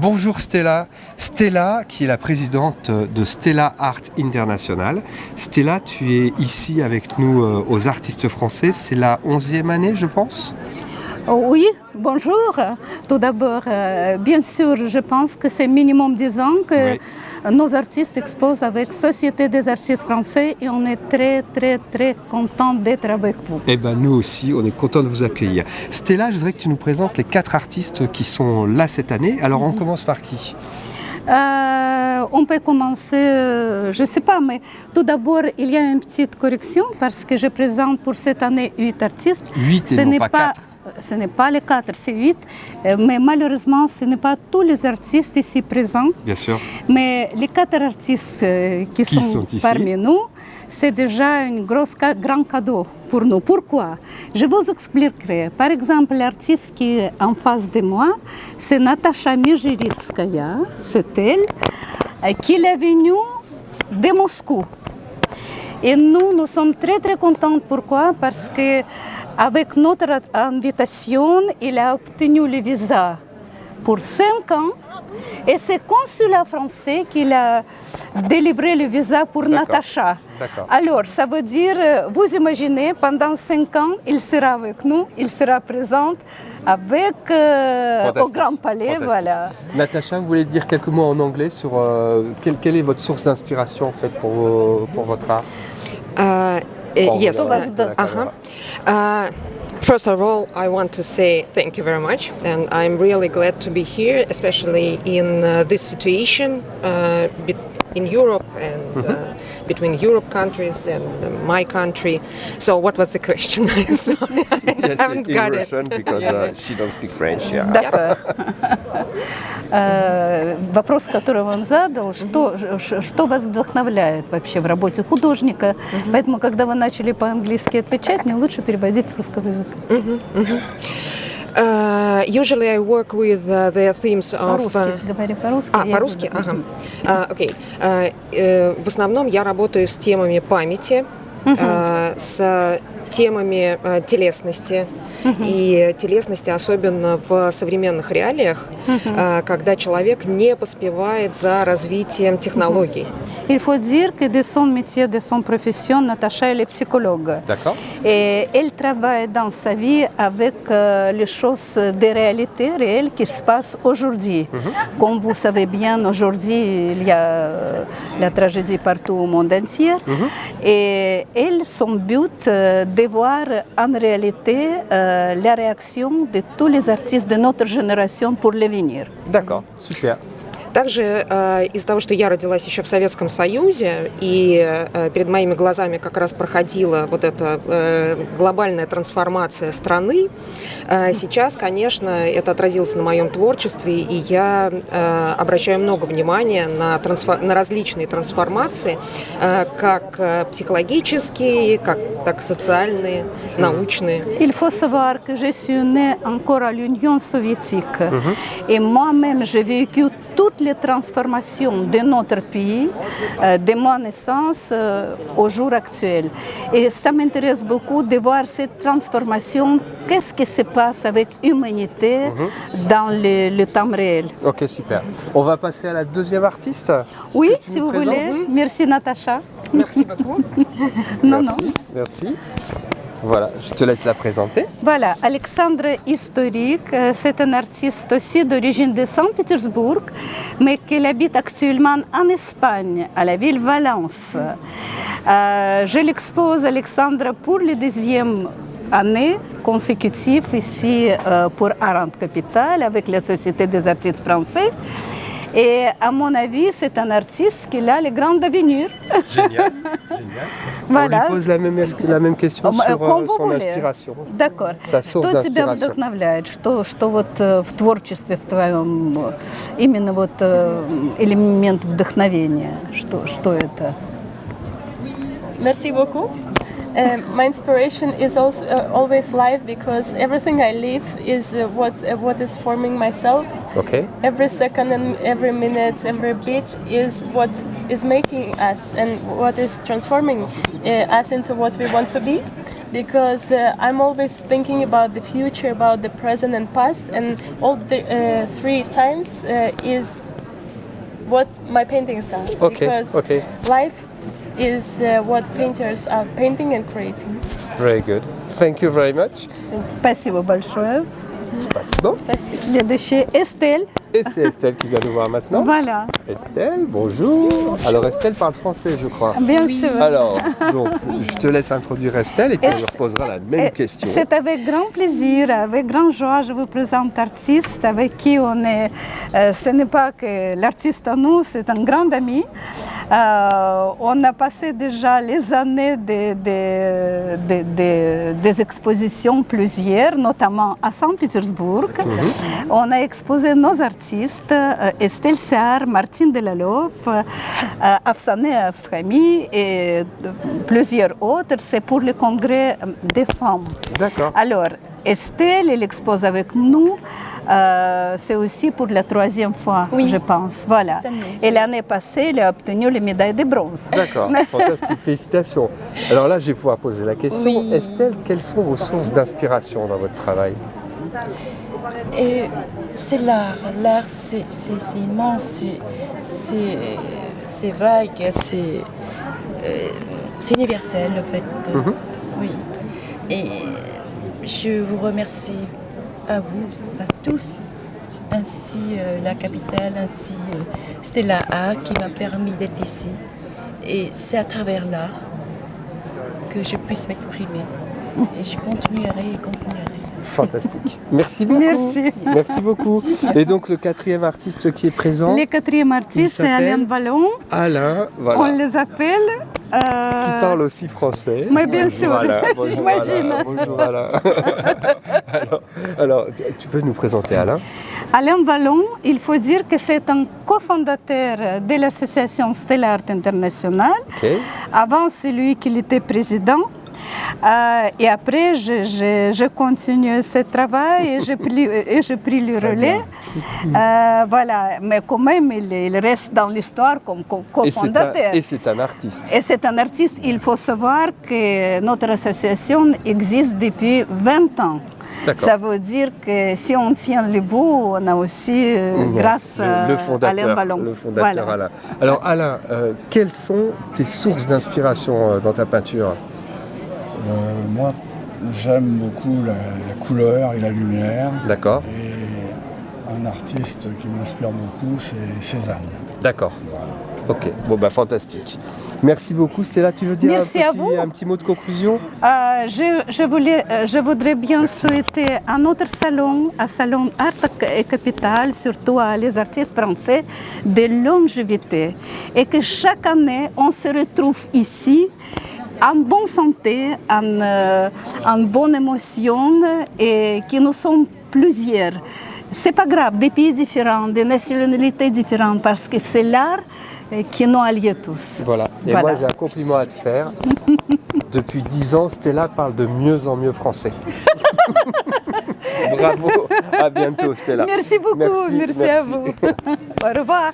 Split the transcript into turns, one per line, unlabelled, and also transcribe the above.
Bonjour Stella. Stella qui est la présidente de Stella Art International. Stella, tu es ici avec nous aux artistes français. C'est la 11e année, je pense.
Oui, bonjour. Tout d'abord, bien sûr, je pense que c'est minimum 10 ans que nos artistes exposent avec Société des artistes français et on est très contents d'être avec vous.
Eh bien, nous aussi, on est contents de vous accueillir. Stella, je voudrais que tu nous présentes les 4 artistes qui sont là cette année. Alors, on commence par qui ?
On peut commencer, je ne sais pas, mais tout d'abord, il y a une petite correction parce que je présente pour cette année 8 artistes.
8 et non pas 4.
Ce n'est pas les 4, c'est 8, mais malheureusement, ce n'est pas tous les artistes ici présents.
Bien sûr.
Mais les 4 artistes qui sont
ici
parmi nous, c'est déjà un grand cadeau pour nous. Pourquoi ? Je vous expliquerai. Par exemple, l'artiste qui est en face de moi, c'est Natasha Mijiritskaya, c'est elle, qui est venue de Moscou. Et nous sommes très contents. Pourquoi ? Parce que avec notre invitation, il a obtenu le visa pour 5 ans et c'est le consulat français qui a délivré le visa pour Natacha. Alors, ça veut dire, vous imaginez, pendant 5 ans, il sera avec nous, il sera présent avec au Grand Palais. Voilà.
Natacha, vous voulez dire quelques mots en anglais sur quelle est votre source d'inspiration en fait, pour votre art?
Yes. First of all, I want to say thank you very much, and I'm really glad to be here, especially in this situation in Europe and between Europe countries and my country. So, what was the question? Sorry, I haven't got it.
Russian because she don't speak French. Yeah.
D'accord. Вопрос, который он задал, что вас вдохновляет вообще в работе художника? Поэтому, когда вы начали по-английски отвечать, мне лучше переводить с русского языка.
Usually I work with the themes of...
По-русски, говори по-русски.
По-русски? Ага. Окей. В основном я работаю с темами памяти, с темами телесности, и телесности особенно в современных реалиях, когда человек не поспевает за развитием технологий.
Il faut dire que de son métier, de son profession, Natacha elle est psychologue.
D'accord.
Et elle travaille dans sa vie avec les choses des réalités réelles qui se passent aujourd'hui. Comme vous savez bien, aujourd'hui, il y a la tragédie partout au monde entier. Et elle, son but, de voir en réalité la réaction de tous les artistes de notre génération pour l'avenir.
D'accord, super.
Также из-за того, что я родилась еще в Советском Союзе, и перед моими глазами как раз проходила вот эта глобальная трансформация страны, сейчас, конечно, это отразилось на моем творчестве, и я обращаю много внимания на различные трансформации, как психологические, так социальные, научные.
Il faut savoir que je suis née encore à l'Union soviétique, et moi-même j'ai vécu toutes les transformations de notre pays, de ma naissance au jour actuel. Et ça m'intéresse beaucoup de voir cette transformation, qu'est-ce qui se passe avec l'humanité dans le temps réel.
Ok, super. On va passer à la deuxième artiste.
Oui, si vous voulez. Merci Natacha.
Merci beaucoup.
Merci. Voilà, je te laisse la présenter.
Voilà, Alexandre Historique, c'est un artiste aussi d'origine de Saint-Pétersbourg, mais qui habite actuellement en Espagne, à la ville Valence. Je l'expose, Alexandre, pour la 2e année consécutive ici pour Arante Capitale avec la Société des artistes français. Et à mon avis, c'est un artiste qui a le grand avenir.
Génial.
Voilà.
On lui pose la même question sur son inspiration.
D'accord.
Sa source
Что тебя
d'inspiration.
вдохновляет? Что вот в творчестве в твоем именно вот элемент вдохновения? Что это?
Merci beaucoup. My inspiration is also always life because everything I live is what is forming myself.
Okay.
Every second and every minute, every beat is what is making us and what is transforming us into what we want to be. because I'm always thinking about the future, about the present and past, and all the three times is what my paintings are.
Okay,
Because
okay.
life is what painters are painting and creating.
Very good. Thank you very much.
Спасибо большое.
Спасибо.
Спасибо.
Следующая Estelle.
Et c'est Estelle qui vient nous voir maintenant.
Voilà.
Estelle, bonjour. Alors Estelle parle français, je crois.
Bien sûr.
Alors, donc, je te laisse introduire Estelle et puis on lui reposera la même
Et
question.
C'est avec grand plaisir, avec grande joie, je vous présente l'artiste avec qui on est. Ce n'est pas que l'artiste à nous, c'est un grand ami. On a passé déjà les années des expositions plusieurs, notamment à Saint-Pétersbourg. On a exposé nos artistes, Estelle Sarr, Martine Delalove, Afsaneh Aframi et plusieurs autres. C'est pour le congrès des femmes.
D'accord.
Alors, Estelle, elle expose avec nous. C'est aussi pour la troisième fois, je pense. Voilà. Et l'année passée, elle a obtenu les médailles de bronze.
D'accord, fantastique, félicitations. Alors là, je vais pouvoir poser la question.
Oui.
Estelle, quelles sont vos sources d'inspiration dans votre travail?
Et c'est l'art. L'art, c'est immense, c'est vague, c'est universel en fait. Oui. Et je vous remercie à vous, à tous, ainsi la capitale, ainsi Stella Art qui m'a permis d'être ici. Et c'est à travers l'art que je puisse m'exprimer. Et je continuerai et continuerai.
Fantastique. Merci beaucoup.
Merci.
Merci beaucoup. Et donc le quatrième artiste qui est présent,
Le quatrième artiste, c'est
s'appelle
Alain Ballon.
Alain,
On
voilà,
les appelle.
qui parle aussi français.
Mais bien sûr,
Voilà, bonjour
j'imagine.
Alain, bonjour Alain. alors, tu peux nous présenter Alain?
Alain Ballon, il faut dire que c'est un cofondateur de l'association Stella Art International.
Ok.
Avant, c'est lui qui était président. Et après, je continue ce travail et j'ai pris le relais. Voilà. Mais quand même, il reste dans l'histoire comme cofondateur.
Et c'est un artiste.
Et c'est un artiste. Il faut savoir que notre association existe depuis 20 ans.
D'accord.
Ça veut dire que si on tient le bout, on a aussi, grâce
le
à
fondateur,
Alain Ballon.
le fondateur
Voilà.
Alain. Alors Alain, quelles sont tes sources d'inspiration dans ta peinture?
Moi, j'aime beaucoup la couleur et la lumière.
D'accord.
Et un artiste qui m'inspire beaucoup, c'est Cézanne.
D'accord. Ok, bon bah fantastique. Merci beaucoup Stella, tu veux dire
Merci à vous.
un petit mot de conclusion?
Je voudrais bien souhaiter à notre salon, à Salon Art et Capital, surtout à les artistes français, de longévité. Et que chaque année, on se retrouve ici en bonne santé, en bonne émotion et que nous sommes plusieurs. C'est pas grave, des pays différents, des nationalités différentes, parce que c'est l'art qui nous allie tous.
Voilà. Et
Voilà.
moi j'ai un compliment à te faire. Depuis 10 ans, Stella parle de mieux en mieux français. Bravo, à bientôt Stella.
Merci beaucoup, merci à vous. Au revoir.